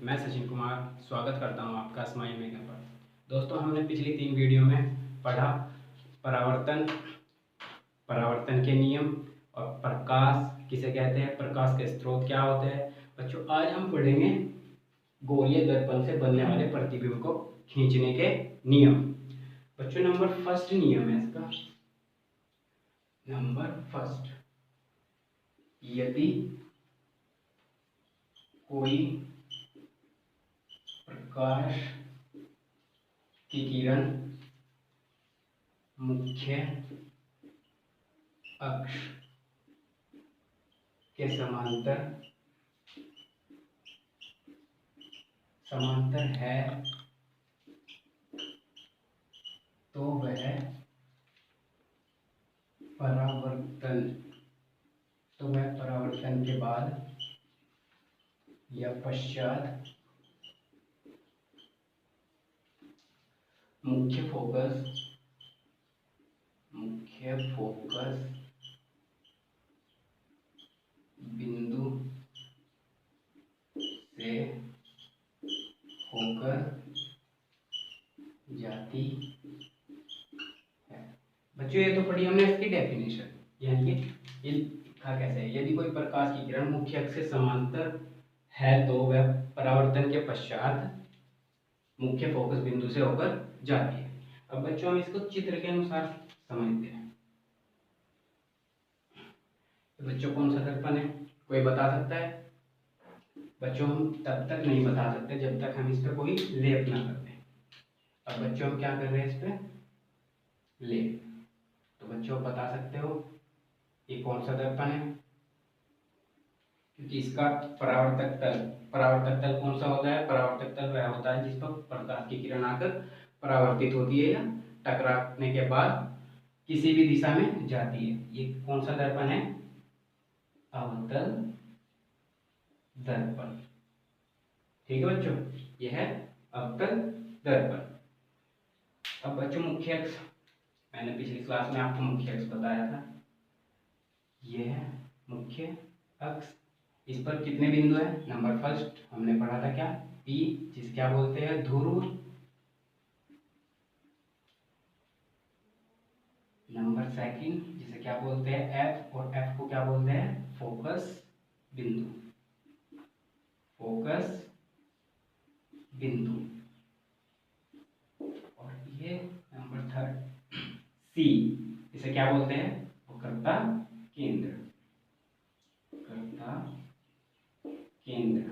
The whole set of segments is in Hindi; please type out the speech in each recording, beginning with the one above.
मैं सचिन कुमार स्वागत करता हूं आपका स्माइल मेकर पर। दोस्तों, हमने पिछली 3 वीडियो में पढ़ा परावर्तन, परावर्तन के नियम और प्रकाश किसे कहते हैं, प्रकाश के स्रोत क्या होते हैं। बच्चों, आज हम पढ़ेंगे गोलीय दर्पण से बनने वाले प्रतिबिंब को खींचने के नियम। बच्चों, नंबर फर्स्ट नियम है इसका, नंबर फर्स्ट, यदि कोई प्रकाश की किरण मुख्य अक्ष के समांतर है तो वह परावर्तन के बाद या पश्चात मुख्य फोकस बिंदु से होकर जाती है। बच्चों, ये तो पढ़ी हमने इसकी डेफिनेशन, यानी कि ये लिखा कैसे है। यदि कोई प्रकाश की किरण मुख्य अक्ष से समांतर है तो वह परावर्तन के पश्चात मुख्य फोकस बिंदु से होकर जाती है। अब बच्चों, हम इसको चित्र के अनुसार समझते हैं। तो बच्चों, कौन सा दर्पण है, कोई बता सकता है? बच्चों, हम तब तक नहीं बता सकते जब तक हम इस पर कोई लेप ना करते। अब बच्चों, हम क्या कर रहे हैं, इस पे लेप। तो बच्चों, बता सकते हो ये कौन सा दर्पण है, क्योंकि इसका परावर्तक तल कौन सा होता है? परावर्तक तल वह होता है जिस पर प्रकाश की किरण आकर परावर्तित होती है या टकराने के बाद किसी भी दिशा में जाती है। ये कौन सा दर्पण है? अवतल दर्पण। ठीक है बच्चों, यह है अवतल दर्पण। अब बच्चों, मुख्य अक्ष, मैंने पिछली क्लास में आपको मुख्य अक्ष बताया था। यह है मुख्य अक्ष। इस पर कितने बिंदु है? नंबर फर्स्ट हमने पढ़ा था क्या, पी, जिसे क्या बोलते हैं, ध्रुव। नंबर सेकंड, जिसे क्या बोलते हैं, एफ, और एफ को क्या बोलते हैं, फोकस बिंदु। फोकस बिंदु। और ये नंबर थर्ड, सी, इसे क्या बोलते हैं, वक्रता केंद्र। वक्रता केंद्र।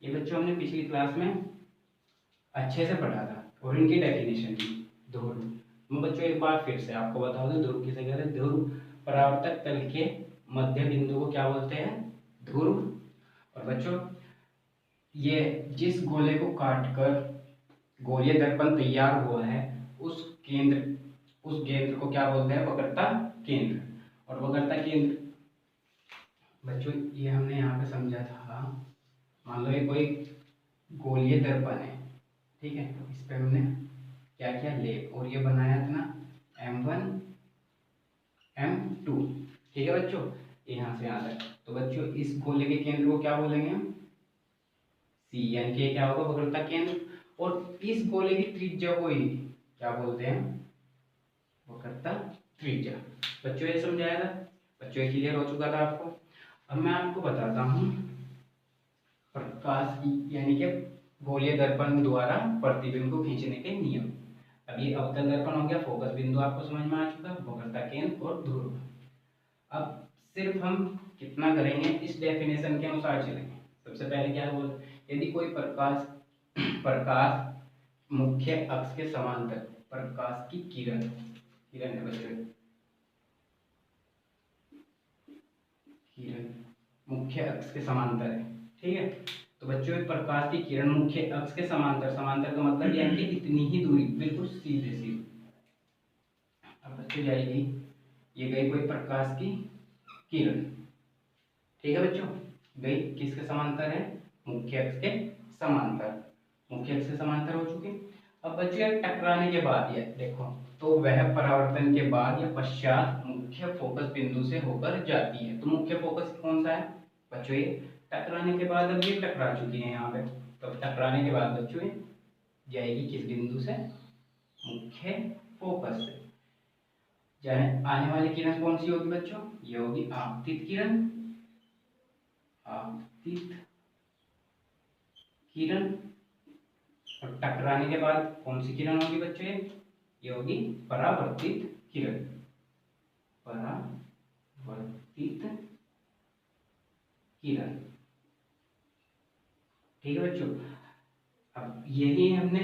ये बच्चों हमने पिछली क्लास में अच्छे से पढ़ा था और इनकी डेफिनेशन की। ध्रुव, मैं बच्चों एक बार फिर से आपको बता दूं, ध्रुव किसे कहते हैं? ध्रुव परावर्तक तल के मध्य बिंदु को क्या बोलते हैं? ध्रुव। और बच्चों, ये जिस गोले को काटकर गोलीय दर्पण तैयार हुआ है उस केंद्र को क्या बोलते हैं? वक्रता केंद्र। और वक्रता केंद्र बच्चों, ये हमने यहाँ पे समझा था, मान लो ये कोई गोलीय दर्पण है, ठीक है, तो इस पे हमने क्या किया, लेप, और ये बनाया था ना M1 M2। ठीक है बच्चों, यहाँ से यहाँ तक। तो बच्चों, इस गोले के केंद्र को क्या बोलेंगे हम? सी, यानी कि क्या होगा, वक्रता केंद्र। और इस गोले की त्रिज्या को ही क्या बोलते हैं? वक्रता त्रिज्या। बच्चों, ये समझाया था? बच्चों, ये क्लियर हो चुका था आपको? अब मैं आपको बताता हूँ प्रकाश की, यानी कि गोलीय दर्पण द्वारा प्रतिबिंब को खींचने के नियम। अब ये अवतल दर्पण हो गया, फोकस बिंदु आपको समझ में आ चुका, वक्रता केंद्र और ध्रुव। अब सिर्फ हम कितना करेंगे, इस डेफिनेशन के अनुसार चलेंगे। सबसे पहले क्या बोल, यदि कोई प्रकाश मुख्य अक्ष के समांतर, प्रकाश की किरण है बच्चों, किरण मुख्य अक्ष के समांतर है, ठीक है। तो बच्चों, प्रकाश की किरण मुख्य अक्ष के समांतर, समांतर का मतलब यानी कि इतनी ही दूरी, बिल्कुल सीधे सीधे। अब बच्चों जाएगी, ये गई कोई प्रकाश की किरण, ठीक है बच्चों, गई किसके समांतर है? मुख्य अक्ष के समांतर। मुख्य अक्ष से समांतर हो चुके। अब बच्चों, टकराने के बाद ये देखो, तो वह परावर्तन के बाद या पश्चात मुख्य फोकस बिंदु से होकर जाती है। तो मुख्य फोकस कौन सा है बच्चों? ये टकराने के बाद अब ये टकरा चुकी है यहाँ पे, तो अब टकराने के बाद बच्चों ये जाएगी किस बिंदु से, मुख्य फोकस से। जाने आने वाली किरण कौन सी होगी बच्चों, ये होगी आपतित किरण, आपतित किरण। और टकराने के बाद कौन सी किरण होगी बच्चों, ये होगी परावर्तित किरण, परावर्तित किरण। ठीक है बच्चों, अब यही हमने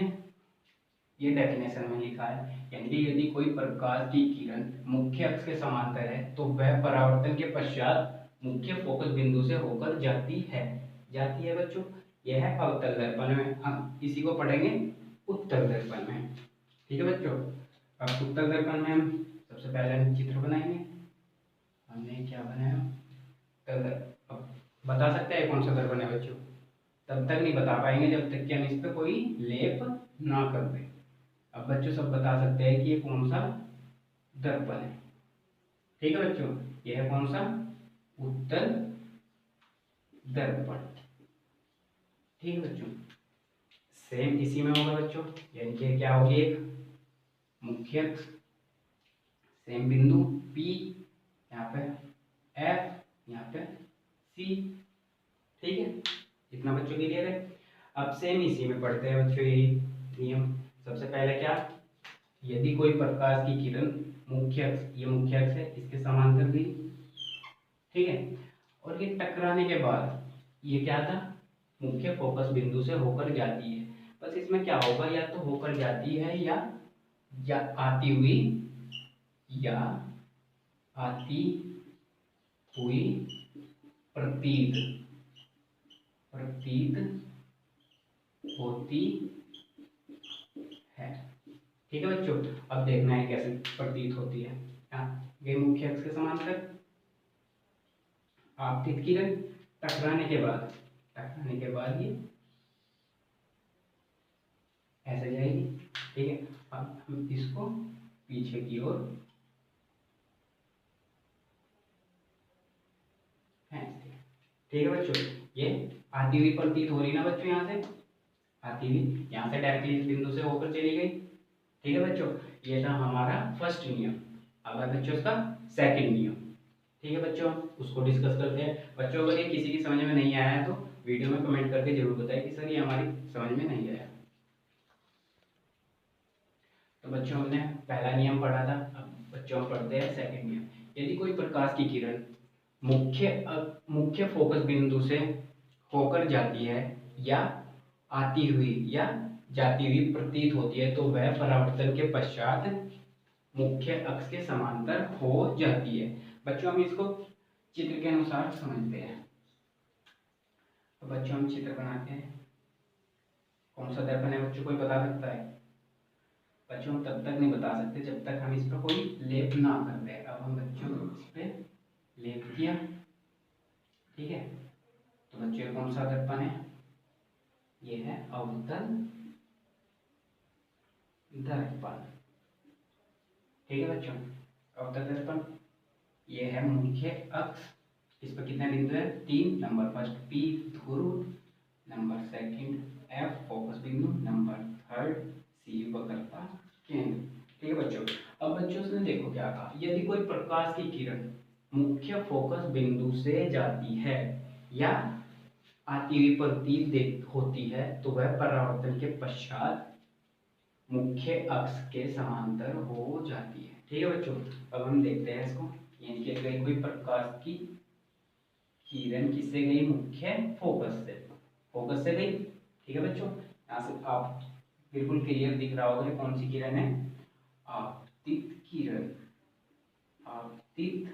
ये डेफिनेशन में लिखा है, यानी कि यदि कोई प्रकाश की किरण मुख्य अक्ष के समांतर है तो वह परावर्तन के पश्चात मुख्य फोकस बिंदु से होकर जाती है बच्चों। यह है अवतल दर्पण में, हम इसी को पढ़ेंगे उत्तल दर्पण में। ठीक है बच्चों, अब उत्तल दर्पण में हम सबसे पहले हम चित्र बनाएंगे। हमने क्या बनाया, अब बता सकते हैं कौन सा दर्पण है बच्चों, तब तक नहीं बता पाएंगे जब तक कि हम इस पर कोई लेप ना कर दें। अब बच्चों सब बता सकते हैं कि ये कौन सा दर्पण है। ठीक है बच्चों, ये है कौन सा, उत्तल दर्पण। ठीक है बच्चों, सेम इसी में होगा बच्चों, यानी कि क्या होगी, एक मुख्य अक्ष, सेम बिंदु P, यहाँ पे F, यहाँ पे C। ठीक है, इतना बच्चों क्लियर है। अब सेम इसी में पढ़ते हैं बच्चों ये नियम। सबसे पहले क्या, यदि कोई प्रकाश की किरण मुख्य अक्ष, ये मुख्य अक्ष है, इसके समांतर गई, ठीक है, और ये टकराने के बाद ये क्या था, मुख्य फोकस बिंदु से होकर जाती है। बस इसमें क्या होगा, या तो होकर जाती है या आती हुई, या आती हुई प्रतीत होती है। ठीक है बच्चों, अब देखना है कैसे प्रतीत होती है। ये मुख्य अक्ष के समांतर आपतित किरण टकराने के बाद ये ऐसे जाएगी। ठीक है, अब हम इसको पीछे की ओर ठीक है बच्चों, ये आती हुई प्रतीत हो रही ना बच्चों, यहाँ से आती हुई, यहाँ से डायरेक्टली इस बिंदु से होकर चली गई। ठीक है बच्चों, ये था हमारा फर्स्ट नियम। अब है बच्चों इसका सेकंड नियम। ठीक है बच्चों, उसको डिस्कस करते हैं। बच्चों अगर ये किसी की समझ में नहीं आया है तो वीडियो में कमेंट करके जरूर बताएं कि सर ये हमारी समझ में नहीं आया। तो बच्चों हमने पहला नियम पढ़ा था, अब बच्चों हम पढ़ते हैं सेकंड नियम। यदि कोई प्रकाश की किरण मुख्य फोकस बिंदु से होकर जाती है या आती हुई या जाती हुई प्रतीत होती है तो वह परावर्तन के पश्चात मुख्य अक्ष के समांतर हो जाती है। बच्चों हम इसको चित्र के अनुसार समझते हैं। तो बच्चों हम चित्र बनाते हैं। कौन सा दर्पण है बच्चों, कोई बता सकता है? बच्चों हम तब तक नहीं बता सकते जब तक हम इस पर कोई लेप ना कर दे। अब हम बच्चों इस पे लेप किया, ठीक है, तो बच्चों कौन सा दर्पण है, ये है अवतल दर्पण। ठीक है बच्चों, अवतल दर्पण ये है मुख्य अक्ष, इस पर कितने बिंदु है, 3। नंबर फर्स्ट P ध्रुव, नंबर सेकंड F फोकस बिंदु, नंबर थर्ड C वक्रता केंद्र। ठीक है बच्चों, अब बच्चों से देखो क्या कहा, यदि कोई प्रकाश की किरण मुख्य फोकस बिंदु से जाती है या आती हुई प्रतीत होती है तो वह परावर्तन के पश्चात मुख्य अक्ष के समांतर हो जाती है। ठीक है बच्चों, अब हम देखते हैं इसको। यानी कि अगर कोई प्रकाश की किरण किससे गई, मुख्य फोकस से गई। ठीक है बच्चों, यहाँ से आप बिल्कुल क्लियर दिख रहा होगा कौन सी किरण है, आपतित किरण, आपतित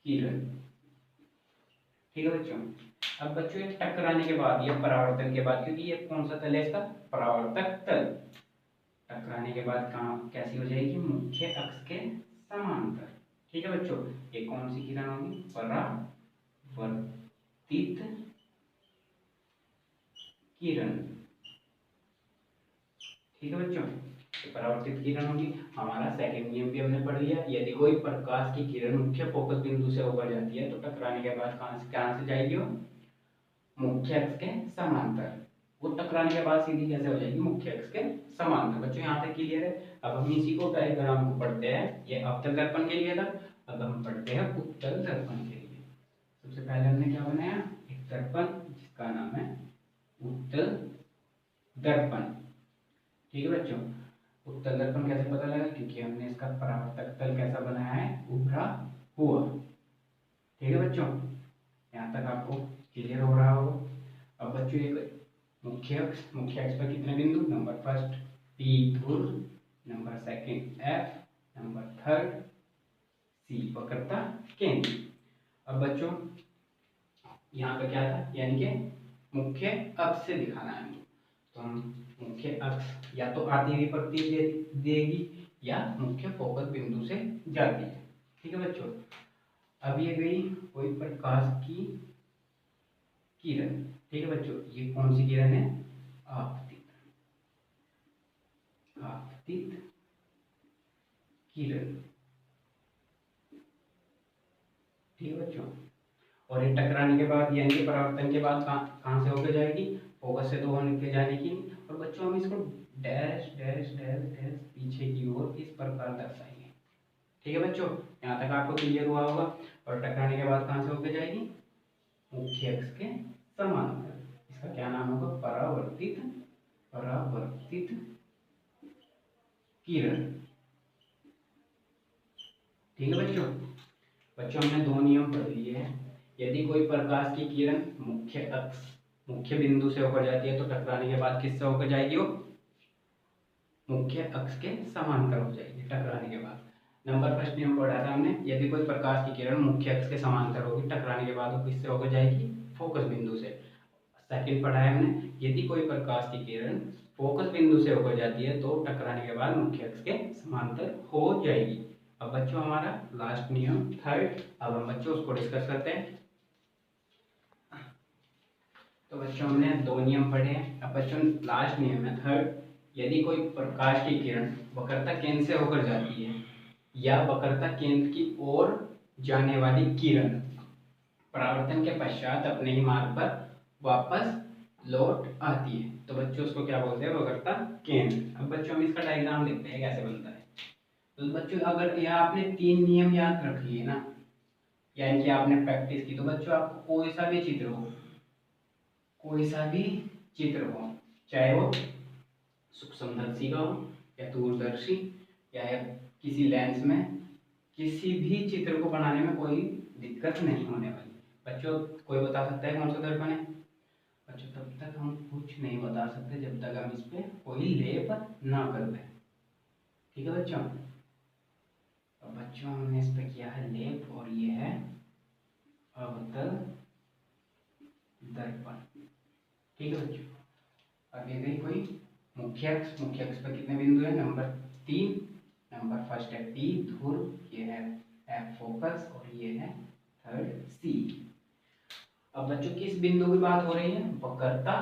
किरण। ठीक है बच्चों, अब बच्चों ये टकराने के बाद या परावर्तन के बाद, क्योंकि ये कौन सा तल है इसका, परावर्तक तल, टकराने के बाद कहाँ कैसी हो जाएगी, मुख्य अक्ष के समांतर। ठीक है बच्चों, ये कौन सी किरण होगी, परावर्तित किरण। ठीक है बच्चों, तो परावर्तित किरण होगी। हमारा सेकंड नियम भी हमने पढ़ लिया, यदि कोई प्रकाश की किरण मुख्य फोकस बिंदु से होकर जाती है तो टकराने के बाद कहाँ से जाएगी वो, मुख्य अक्ष के समांतर। वो टकराने के बाद सीधी कैसे हो जाएगी, मुख्य अक्ष के समांतर। बच्चों यहाँ तक क्लियर है। अब हम इसी को डायग्राम को पढ़ते हैं। ये अवतल दर्पण के लिए था, अब हम पढ़ते हैं उत्तल दर्पण के लिए। सबसे पहले हमने क्या बनाया, एक दर्पण जिसका नाम है उत्तल दर्पण। ठीक है बच्चों, उत्तल दर्पण कैसे पता लगा, क्योंकि हमने इसका परावर्तक तल कैसा बनाया है, उभरा हुआ। ठीक है बच्चों, यहाँ तक आपको क्लियर हो रहा होगा। अब बच्चों एक मुख्य अक्ष पर कितने बिंदु, नंबर फर्स्ट पी ध्रुव, number second F, number third C वक्रता केंद्र। अब बच्चों यहाँ पे क्या था, यानी कि मुख्य अक्ष से दिखाना है। तो हम मुख्य अक्ष या तो आती हुई प्रतीक देगी या मुख्य फोकस बिंदु से जाती है। ठीक है बच्चों, अब ये गई कोई प्रकाश की किरण। ठीक है बच्चों, ये कौन सी किरण है, आपतित किरण। ठीक है बच्चों, और ये टकराने के बाद यानी कि परावर्तन के बाद कहाँ से होकर जाएगी, फोकस से तो होने जाने की। और बच्चों हम इसको डैश डैश डैश डैश पीछे की ओर इस प्रकार दर्शाएंगे। ठीक है बच्चों, यहाँ तक आपको क्लियर हुआ होगा। और टकराने के बाद कहाँ से होकर जाएगी, मुख्य अक्ष के समांतर। इसका क्या नाम होगा, परावर्तित किरण। ठीक है बच्चों हमने दो नियम पढ़ लिए हैं। यदि कोई प्रकाश की किरण मुख्य बिंदु से होकर जाती है तो टकराने के बाद किससे होकर जाएगी, वो मुख्य अक्ष के समांतर हो जाएगी टकराने के बाद। नंबर फर्स्ट नियम पढ़ा था हमने, यदि कोई प्रकाश की किरण मुख्य अक्ष के समांतर होगी टकराने के बाद वो किससे होकर जाएगी, फोकस बिंदु से। सेकंड पढ़ा है हमने, यदि कोई प्रकाश की किरण फोकस बिंदु से होकर जाती है तो टकराने के बाद मुख्य अक्ष के समांतर हो जाएगी। अब बच्चों हमारा लास्ट नियम थर्ड, अब हम बच्चों उसको डिस्कस करते हैं। तो बच्चों हमने दो नियम पढ़े हैं। अब बच्चों लास्ट नियम है थर्ड, यदि कोई प्रकाश की किरण वक्रता केंद्र से होकर जाती है या वक्रता केंद्र की ओर जाने वाली किरण परावर्तन के पश्चात अपने ही मार्ग पर वापस लौट आती है तो बच्चों उसको क्या बोलते हैं, वक्रता केंद्र। अब बच्चों हम इसका डायग्राम देखते हैं कैसे बनता है। तो बच्चों अगर यह आपने तीन नियम याद रख लिए ना, यानी कि आपने प्रैक्टिस की, तो बच्चों आपको कोई सा भी चित्र हो चाहे वो सूक्ष्मदर्शी का हो या दूरदर्शी या किसी लेंस में, किसी भी चित्र को बनाने में कोई दिक्कत नहीं होने वाली। बच्चों कोई बता सकता है कौन सा दर्पण है, बच्चों तब तक हम कुछ नहीं बता सकते जब तक हम इस पे कोई लेप ना कर दें। ठीक है बच्चों, अब बच्चों हमने इस पे किया है लेप और ये है अवतल दर्पण। ठीक है बच्चों, अब ये गई कोई मुख्य अक्ष पर कितने बिंदु है, नंबर 3, नंबर फर्स्ट है पी ध्रुव, ये है एफ फोकस और ये है थर्ड सी। अब बच्चों किस बिंदु की बात हो रही है, वक्रता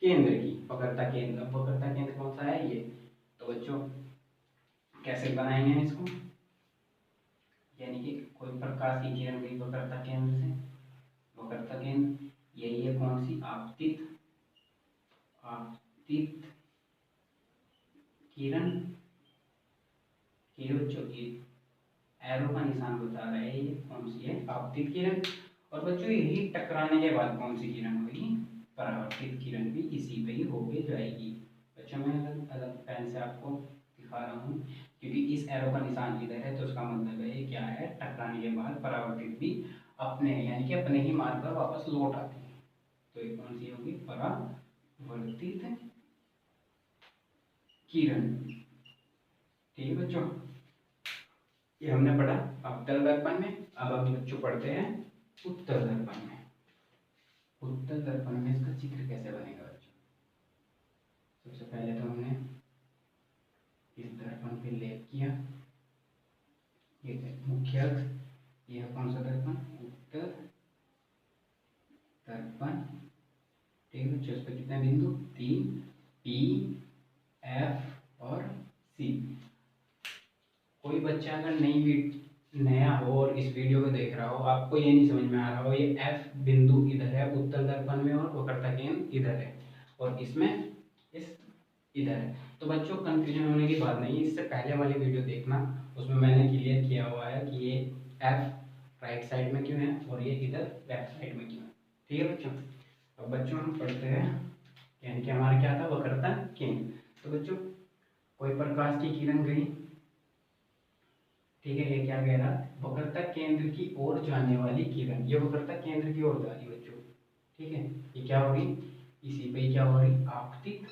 केंद्र की। वक्रता केंद्र कौन सा है, ये। तो बच्चों कैसे बनाएंगे इसको, यानी कि कोई प्रकाश की किरण गई वक्रता केंद्र से, वक्रता केंद्र यही है कौन सी, आपतित किरण। बच्चों की एरो का निशान बता रहा है ये कौन सी है, आपतित किरण। और बच्चों यही टकराने के बाद कौन सी किरण होगी, परावर्तित किरण भी इसी पे ही होके जाएगी। बच्चों मैं अलग पेन से आपको दिखा रहा हूँ क्योंकि इस एरो का निशान इधर है तो उसका मतलब है क्या है, टकराने के बाद परावर्तित भी अपने यानी कि अपने ही मार्ग पर वापस लौट आती है। तो ये कौन सी होगी, परावर्तित किरण। ठीक है बच्चों, ये हमने पढ़ा अवतल दर्पण में। अब हम बच्चों पढ़ते हैं उत्तल दर्पण में। उत्तल दर्पण में इसका चित्र कैसे बनेगा बच्चों, सबसे पहले तो हमने इस दर्पण पे लेप किया, ये मुख्य अक्ष, ये है कौन सा दर्पण, उत्तल दर्पण। ठीक है बच्चों, इस पे कितने बिंदु, 3, पी एफ और सी। कोई बच्चा अगर नया हो और इस वीडियो को देख रहा हो, आपको ये नहीं समझ में आ रहा हो ये एफ बिंदु इधर है उत्तर दर्पण में और वक्रता केंद्र इधर है और इसमें इस इधर है, तो बच्चों कंफ्यूजन होने की बात नहीं है। इससे पहले वाली वीडियो देखना, उसमें मैंने क्लियर किया हुआ है कि ये एफ राइट साइड में क्यों है और ये इधर लेफ्ट साइड में क्यों है। ठीक है बच्चों। अब बच्चों हम पढ़ते हैं यानी कि हमारा क्या था, वक्रता केंद्र। तो बच्चों कोई प्रकाश की किरण गई, ठीक है, ये क्या कह रहा, वक्रता केंद्र की ओर जाने वाली किरण, ये वक्रता केंद्र की ओर जा रही बच्चों। ठीक है, ये क्या हो रही, इसी पे क्या हो रही, आपतित।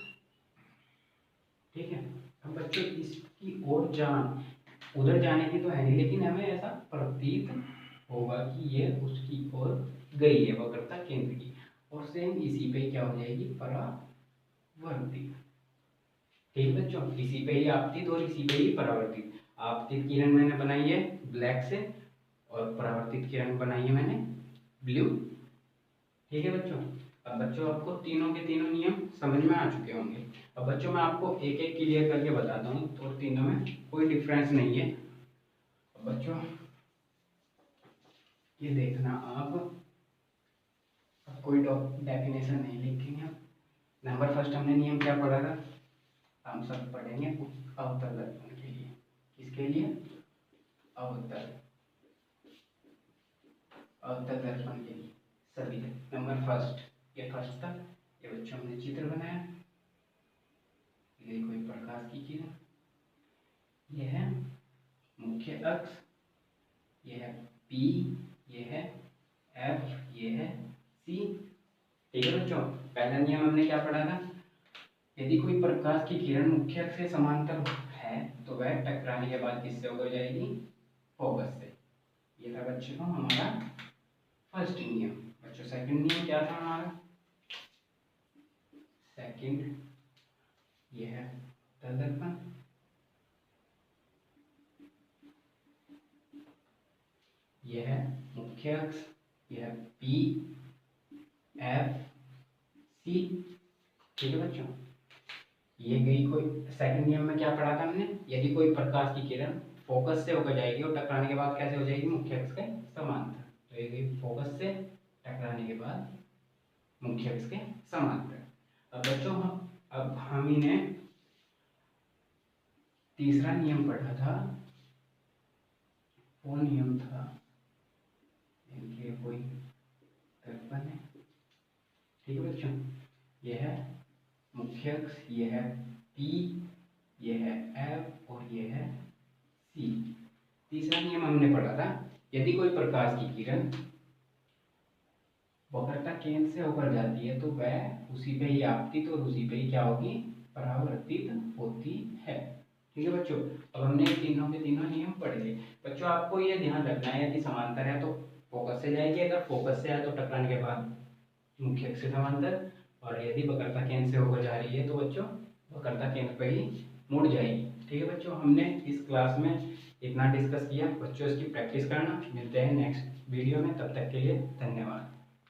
ठीक है, अब बच्चों इसकी ओर उधर जाने की तो है नहीं, लेकिन हमें ऐसा प्रतीत होगा कि ये उसकी ओर गई है वक्रता केंद्र की, और सेम इसी पे क्या हो जाएगी, परावर्तित। ठीक बच्चों, इसी पे ही आपतित और इसी पे ही परावर्तित। आपतित किरण मैंने बनाई है ब्लैक से और परावर्तित किरण बनाई है मैंने ब्लू। ठीक है बच्चों। अब बच्चों आपको तीनों के तीनों नियम समझ में आ चुके होंगे। अब बच्चों मैं आपको एक एक क्लियर करके बताता हूँ, तो तीनों में कोई डिफरेंस नहीं है। अब बच्चों ये देखना आप, अब कोई डेफिनेशन नहीं लिखेंगे। नंबर फर्स्ट हमने नियम क्या पढ़ा था, हम सब पढ़ेंगे अवतल दर्पण के लिए। किसके लिए, अवतल दर्पण के लिए सभी। नंबर फर्स्ट, ये फर्स्ट था, ये बच्चों हमने चित्र बनाया, ये कोई प्रकाश की किरण, ये है मुख्य अक्ष, ये है पी, ये है एफ, ये है सी। ठीक है बच्चों, पहला नियम हमने क्या पढ़ा था, यदि कोई प्रकाश की किरण मुख्य अक्ष से समांतर है तो वह टकराने के बाद किससे हो जाएगी, फोकस से। ये था बच्चों को हमारा फर्स्ट नियम। बच्चों सेकंड नियम क्या था हमारा, सेकंड ये है उत्तल दर्पण, यह है मुख्य अक्ष, यह है पी एफ सी। ठीक है बच्चों, ये गई कोई, सेकंड नियम में क्या पढ़ा था हमने, यदि कोई प्रकाश की किरण फोकस से होकर जाएगी और टकराने के बाद कैसे हो जाएगी, मुख्य अक्ष के समांतर। तो ये गई फोकस से, टकराने के बाद मुख्य अक्ष के समांतर। अब बच्चों अब हम इन्हें तीसरा नियम पढ़ा था, वो नियम था इनके कोई दर्पण है। ठीक है बच्चों, यह है मुख्य अक्ष, यह है पी, यह है एफ और यह है सी। तीसरा नियम हमने पढ़ा था, यदि कोई प्रकाश की किरण वक्रता केंद्र से होकर जाती है तो वह उसी पे ही आपतित और उसी पे ही क्या होगी, परावर्तित होती है। ठीक है बच्चों, अब हमने तीनों के तीनों नियम पढ़ लिए। बच्चों आपको ये ध्यान रखना है, यदि समांतर है तो फोकस से जाएगी, अगर फोकस से है तो टकराने के बाद मुख्य अक्ष से समांतर, और यदि वक्रता केंद्र से होकर जा रही है तो बच्चों वक्रता केंद्र पे ही मुड़ जाएगी। ठीक है बच्चों, हमने इस क्लास में इतना डिस्कस किया। बच्चों इसकी प्रैक्टिस करना, मिलते हैं नेक्स्ट वीडियो में, तब तक के लिए धन्यवाद।